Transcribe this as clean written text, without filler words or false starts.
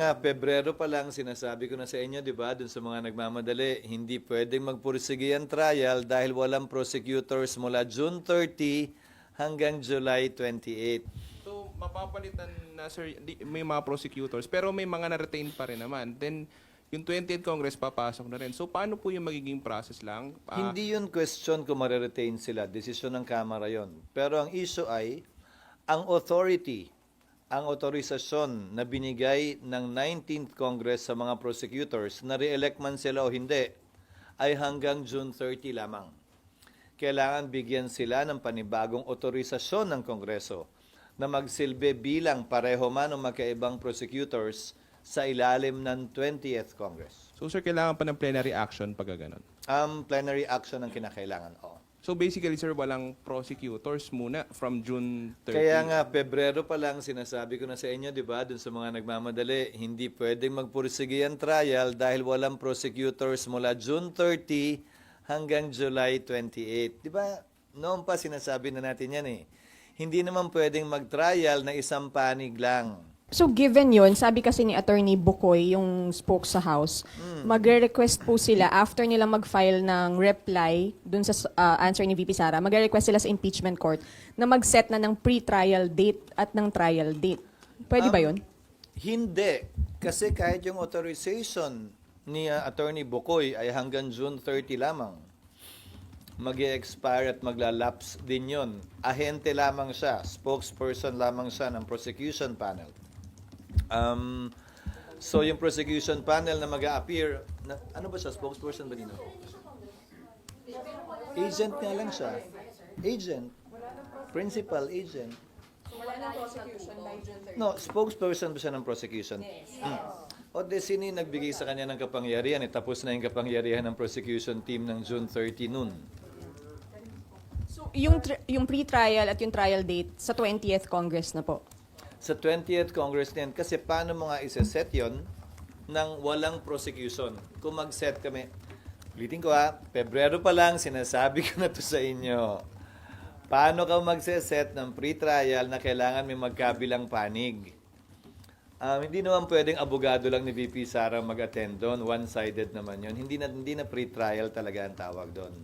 nga, Pebrero pa lang, sinasabi ko na sa inyo, di ba, dun sa mga nagmamadali, hindi pwedeng magpursige ang trial dahil walang prosecutors mula June 30 hanggang July 28. So, mapapalitan na, sir, may mga prosecutors, pero may mga na-retain pa rin naman. Then, yung 20th Congress papasok na rin. So, paano po yung magiging process lang? Hindi yun question kung mariretain sila. Desisyon ng Kamara yon. Pero ang issue ay, ang authority, ang otorisasyon na binigay ng 19th Congress sa mga prosecutors na re-elect man sila o hindi ay hanggang June 30 lamang. Kailangan bigyan sila ng panibagong otorisasyon ng Kongreso na magsilbi bilang pareho man o magkaibang prosecutors sa ilalim ng 20th Congress. So, sir, kailangan pa ng plenary action pag ganon. Plenary action ang kinakailangan. So, basically, sir, walang prosecutors muna from June 30. Kaya nga, Pebrero pa lang, sinasabi ko na sa inyo, di ba, dun sa mga nagmamadali, hindi pwedeng magpursige ang trial dahil walang prosecutors mula June 30 hanggang July 28. Di ba, noon pa sinasabi na natin yan eh. Hindi naman pwedeng mag-trial na isang panig lang. So given yun, sabi kasi ni Attorney Bukoy, yung spoke sa House, magre-request po sila after nila mag-file ng reply dun sa answer ni VP Sara, magre-request sila sa impeachment court na mag-set na ng pre-trial date at ng trial date. Pwede ba yun? Hindi. Kasi kahit yung authorization ni Attorney Bukoy ay hanggang June 30 lamang. Mag-expire at maglalapse din yun. Ahente lamang siya, spokesperson lamang siya ng prosecution panel. So yung prosecution panel na mag-a-appear, ano ba siya? Spokesperson ba dito? Agent nga lang siya. Agent. Principal agent. No, spokesperson ba siya ng prosecution? O de sino yung nagbigay sa kanya ng kapangyarihan? Tapos na yung kapangyarihan ng prosecution team ng June 30 noon. So yung pre-trial at yung trial date sa 20th Congress na po. Sa 20th Congress din, kasi paano mo nga isa-set yon ng walang prosecution? Kung mag-set kami, ulitin ko Pebrero pa lang, sinasabi ko na to sa inyo. Paano ka mag-set ng pre-trial na kailangan may magkabilang panig? Hindi naman pwedeng abogado lang ni VP Sara mag-attend doon. One-sided naman yon. Hindi na pre-trial talaga ang tawag doon.